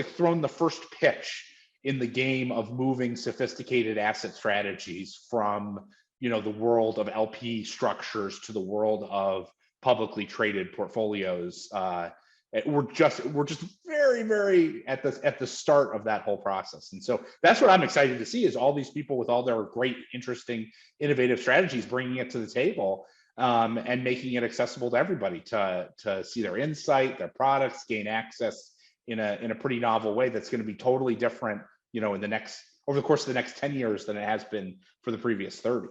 thrown the first pitch in the game of moving sophisticated asset strategies from, the world of LP structures to the world of publicly traded portfolios. We're just very, very at the start of that whole process. And so that's what I'm excited to see, is all these people with all their great, interesting, innovative strategies, bringing it to the table, and making it accessible to everybody to see their insight, their products, gain access in a pretty novel way that's going to be totally different, over the course of the next 10 years than it has been for the previous 30.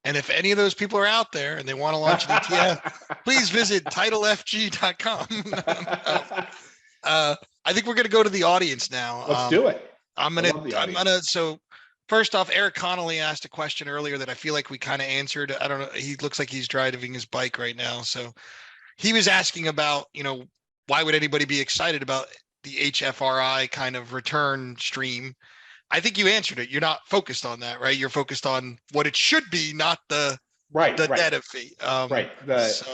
And if any of those people are out there and they want to launch an ETF, please visit titlefg.com. I think we're going to go to the audience now. Let's do it. So first off, Eric Connolly asked a question earlier that I feel like we kind of answered. I don't know. He looks like he's driving his bike right now. So he was asking about, why would anybody be excited about the HFRI kind of return stream? I think you answered it. You're not focused on that, right? You're focused on what it should be, not the net of fee. Right.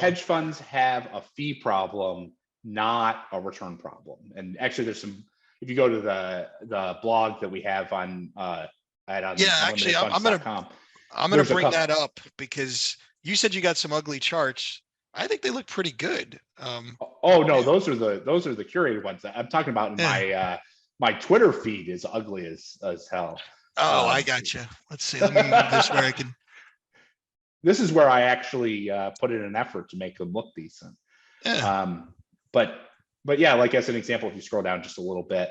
Hedge funds have a fee problem, not a return problem. And actually, there's some. If you go to the blog that we have on actually, I'm gonna bring that up, because you said you got some ugly charts. I think they look pretty good. No, those are the curated ones. I'm talking about in my Twitter feed is ugly as hell. Oh, I gotcha. Let's see. Let me move this where I can. This is where I actually put in an effort to make them look decent. Yeah. But yeah, like as an example, if you scroll down just a little bit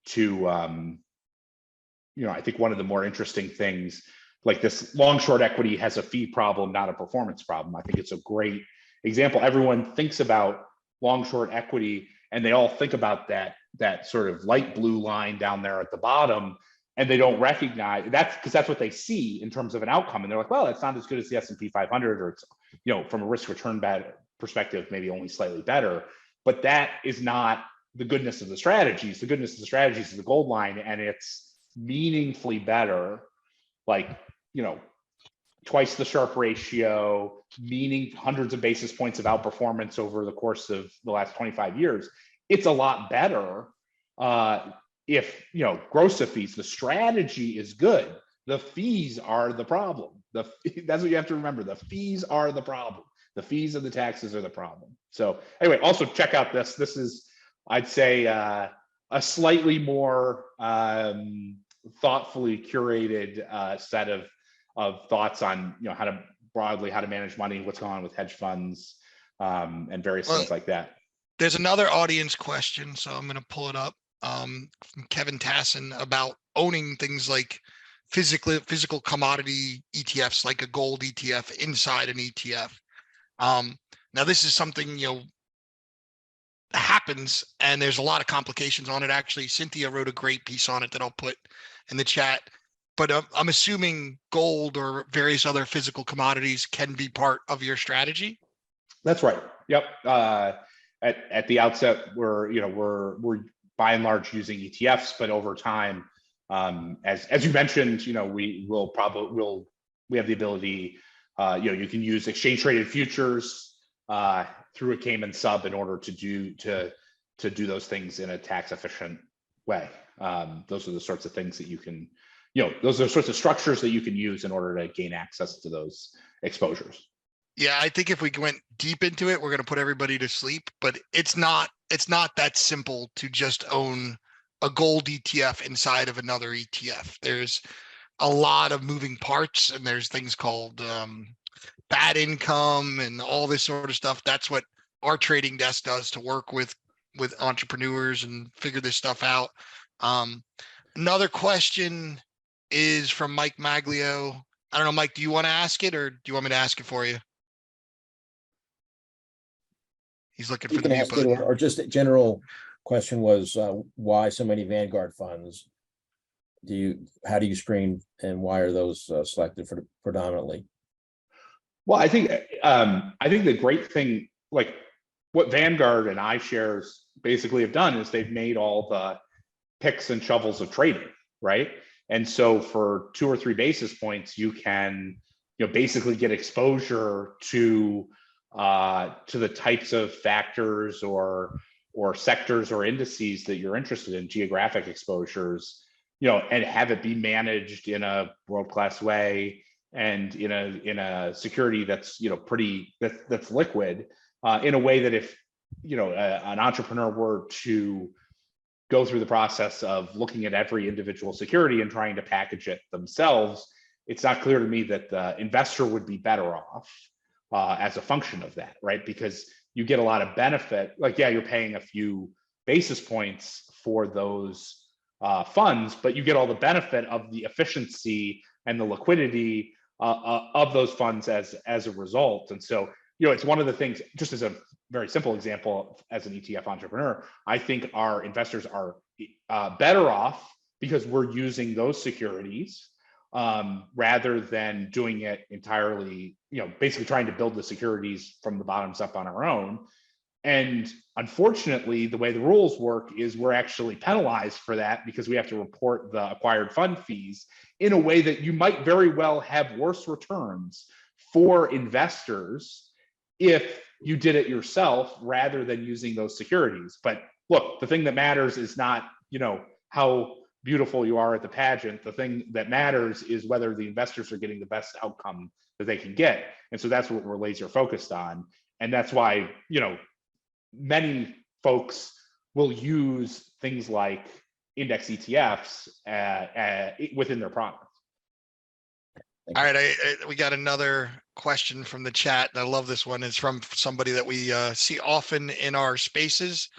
to, I think one of the more interesting things, like this long short equity has a fee problem, not a performance problem. I think it's a great example. Everyone thinks about long short equity, and they all think about that sort of light blue line down there at the bottom, and they don't recognize that's because that's what they see in terms of an outcome, and they're like, well, it's not as good as the S&P 500, or it's from a risk return perspective, maybe only slightly better. But that is not the goodness of the strategies. The goodness of the strategies is the gold line, and it's meaningfully better, like twice the Sharpe ratio, meaning hundreds of basis points of outperformance over the course of the last 25 years. It's a lot better if, gross of fees, the strategy is good. The fees are the problem. That's what you have to remember. The fees are the problem. The fees and the taxes are the problem. So anyway, also check out this. This is, I'd say, a slightly more thoughtfully curated set of thoughts on how to manage money, what's going on with hedge funds, and various things like that. There's another audience question, so I'm going to pull it up, from Kevin Tassin, about owning things like physical commodity ETFs, like a gold ETF inside an ETF. Now this is something happens, and there's a lot of complications on it. Actually, Cynthia wrote a great piece on it that I'll put in the chat. But I'm assuming gold or various other physical commodities can be part of your strategy. That's right. Yep. At the outset, we're by and large using ETFs, but over time, as you mentioned, we have the ability. You can use exchange traded futures through a Cayman sub in order to do those things in a tax efficient way. Those are the sorts of things that you can. Those are the sorts of structures that you can use in order to gain access to those exposures. Yeah, I think if we went deep into it, we're going to put everybody to sleep. But it's not that simple to just own a gold ETF inside of another ETF. There's a lot of moving parts, and there's things called bad income and all this sort of stuff. That's what our trading desk does to work with entrepreneurs and figure this stuff out. Another question is from Mike Maglio. I don't know, Mike, do you want to ask it, or do you want me to ask it for you? He's looking for the mute button. Or just a general question was why so many Vanguard funds? How do you screen, and why are those selected for predominantly? Well, I think the great thing, like what Vanguard and iShares basically have done, is they've made all the picks and shovels of trading, right? And so for 2 or 3 basis points, you can, basically get exposure to the types of factors or or sectors or indices that you're interested in, geographic exposures, you know, and have it be managed in a world-class way and in a security that's, you know, that's liquid, in a way that if, you know, an entrepreneur were to go through the process of looking at every individual security and trying to package it themselves, it's not clear to me that the investor would be better off as a function of that, right? Because you get a lot of benefit. Like, yeah, you're paying a few basis points for those funds, but you get all the benefit of the efficiency and the liquidity of those funds as a result. And so, you know, it's one of the things, just as a very simple example, as an ETF entrepreneur, I think our investors are better off because we're using those securities rather than doing it entirely, you know, basically trying to build the securities from the bottoms up on our own. And unfortunately, the way the rules work is we're actually penalized for that because we have to report the acquired fund fees in a way that you might very well have worse returns for investors if you did it yourself rather than using those securities. But look, the thing that matters is not, you know, how beautiful you are at the pageant. The thing that matters is whether the investors are getting the best outcome that they can get. And so that's what we're laser focused on. And that's why, you know, many folks will use things like index ETFs within their product. All right, we got another question from the chat. I love this one. It's from somebody that we see often in our spaces.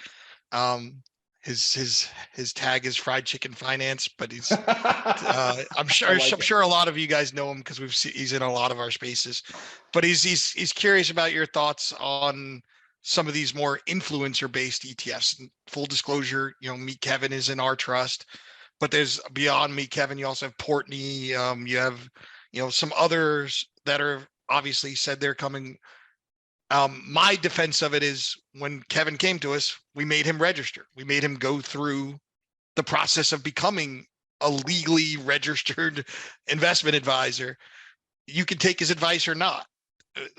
His tag is Fried Chicken Finance, but he's I'm sure a lot of you guys know him because he's in a lot of our spaces. But he's curious about your thoughts on some of these more influencer-based ETFs. And full disclosure, you know, Meet Kevin is in our trust, but there's beyond Meet Kevin, you also have Portney. You have, you know, some others that are obviously said they're coming. My defense of it is when Kevin came to us, we made him register. We made him go through the process of becoming a legally registered investment advisor. You can take his advice or not.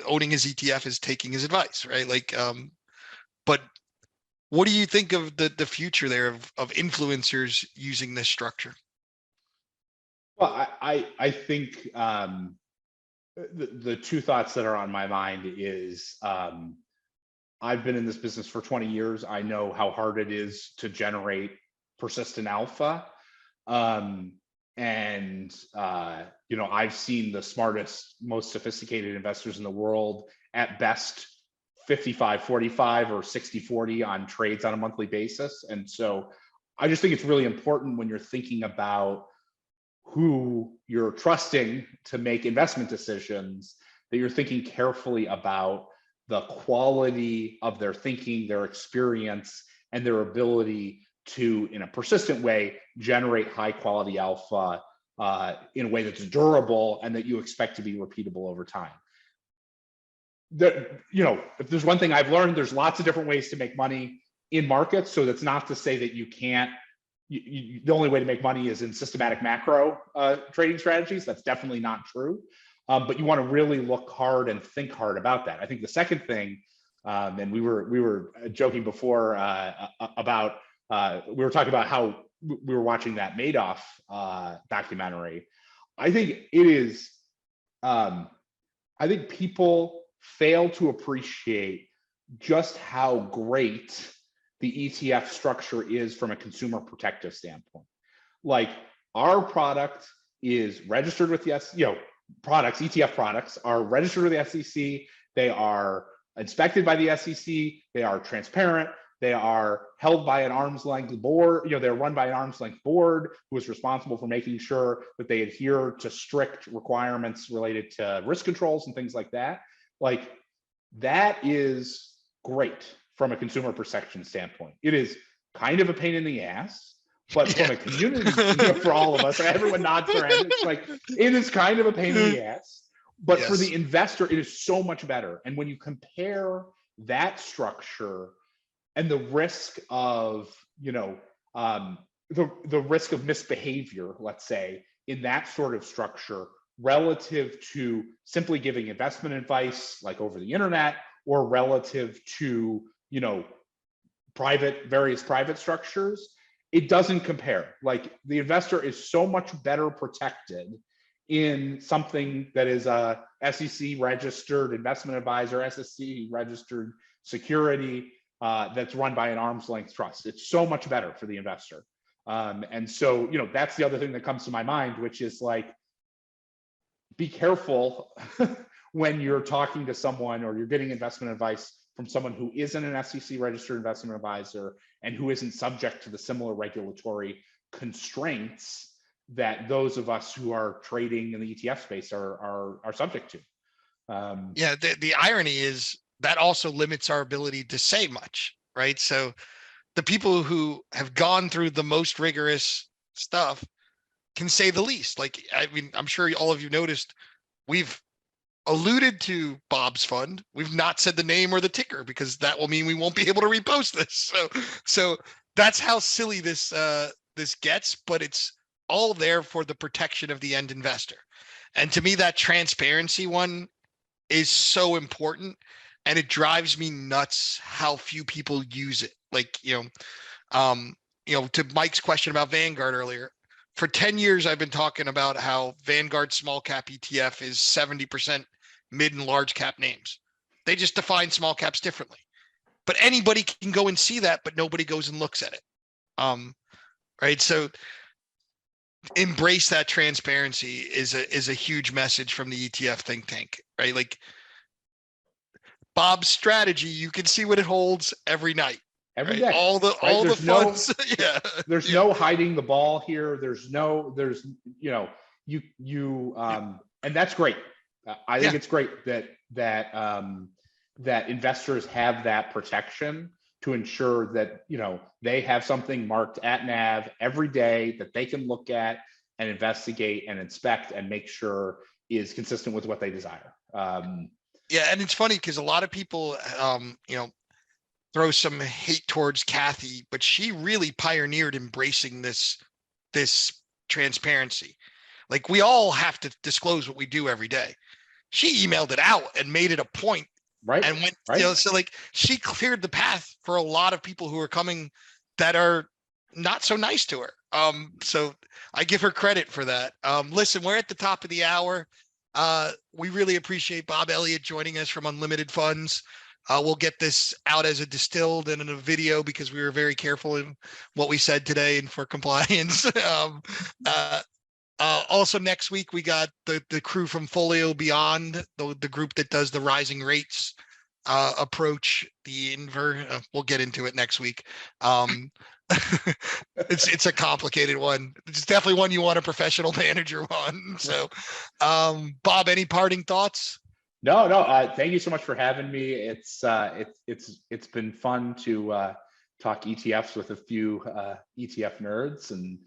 Owning his ETF is taking his advice, right? Like, but what do you think of the future there of influencers using this structure? Well, I think the two thoughts that are on my mind is I've been in this business for 20 years. I know how hard it is to generate persistent alpha. You know, I've seen the smartest, most sophisticated investors in the world at best 55-45 or 60-40 on trades on a monthly basis. And so I just think it's really important when you're thinking about who you're trusting to make investment decisions, that you're thinking carefully about the quality of their thinking, their experience, and their ability to, in a persistent way, generate high quality alpha in a way that's durable and that you expect to be repeatable over time. You know, if there's one thing I've learned, there's lots of different ways to make money in markets. So that's not to say that you can't. The only way to make money is in systematic macro trading strategies. That's definitely not true. But you want to really look hard and think hard about that. I think the second thing, and we were joking before about we were talking about how we were watching that Madoff documentary. I think it is. I think people fail to appreciate just how great the ETF structure is from a consumer protective standpoint. Like, our product is registered with the ETF products are registered with the SEC. They are inspected by the SEC. They are transparent. They are held by an arm's length board. You know, they're run by an arm's length board who is responsible for making sure that they adhere to strict requirements related to risk controls and things like that. Like, that is great from a consumer protection standpoint. It is kind of a pain in the ass, but from a community, for all of us, everyone nods their head. It's like, it is kind of a pain in the ass, but for the investor, it is so much better. And when you compare that structure and the risk of, you know, the risk of misbehavior, let's say, in that sort of structure relative to simply giving investment advice like over the internet, or relative to, you know, various private structures, it doesn't compare. Like the investor is so much better protected in something that is a SEC registered investment advisor, SEC registered security that's run by an arm's length trust. It's so much better for the investor. And so, you know, that's the other thing that comes to my mind, which is like, be careful when you're talking to someone or you're getting investment advice from someone who isn't an SEC registered investment advisor and who isn't subject to the similar regulatory constraints that those of us who are trading in the ETF space are subject to. Yeah, the irony is that also limits our ability to say much, right? So the people who have gone through the most rigorous stuff can say the least. Like, I mean, I'm sure all of you noticed, we've alluded to Bob's fund. We've not said the name or the ticker because that will mean we won't be able to repost this. So that's how silly this gets, but it's all there for the protection of the end investor. And to me, that transparency one is so important, and it drives me nuts how few people use it. Like, to Mike's question about Vanguard earlier, for 10 years, I've been talking about how Vanguard small cap ETF is 70% mid and large cap names. They just define small caps differently, but anybody can go and see that, but nobody goes and looks at it. Right. So embrace that transparency is a huge message from the ETF Think Tank, right? Like Bob's strategy, you can see what it holds every night. Every right? day. All the funds. Yeah. There's no hiding the ball here. And that's great. I think it's great that investors have that protection to ensure that, you know, they have something marked at NAV every day that they can look at and investigate and inspect and make sure is consistent with what they desire. Yeah, and it's funny because a lot of people, throw some hate towards Kathy, but she really pioneered embracing this transparency. Like, we all have to disclose what we do every day. She emailed it out and made it a point. Right. And went, right. So like she cleared the path for a lot of people who are coming that are not so nice to her. So I give her credit for that. Listen, we're at the top of the hour. We really appreciate Bob Elliott joining us from Unlimited Funds. We'll get this out as a distilled and in a video because we were very careful in what we said today and for compliance. Also next week, we got the crew from Folio Beyond, the group that does the rising rates approach, we'll get into it next week. It's a complicated one. It's definitely one you want a professional manager on. So, Bob, any parting thoughts? No. Thank you so much for having me. It's been fun to talk ETFs with a few ETF nerds and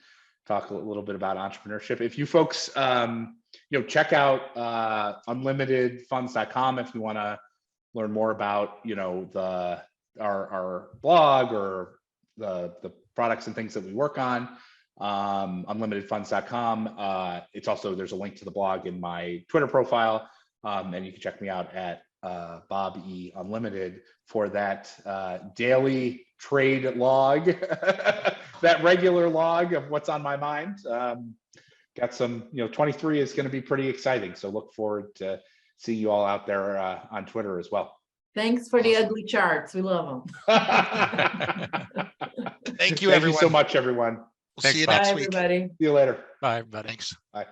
talk a little bit about entrepreneurship. If you folks, check out unlimitedfunds.com if you want to learn more about, our blog or the products and things that we work on. Unlimitedfunds.com. It's also, there's a link to the blog in my Twitter profile. And you can check me out at Bob E Unlimited for that daily trade log, that regular log of what's on my mind. Got some, 23 is going to be pretty exciting. So look forward to see you all out there on Twitter as well. Thanks for the ugly charts. We love them. Thank you, everyone. Thank you so much, everyone. We'll see you next week. Bye, everybody. See you later. Bye, everybody. Thanks. Bye.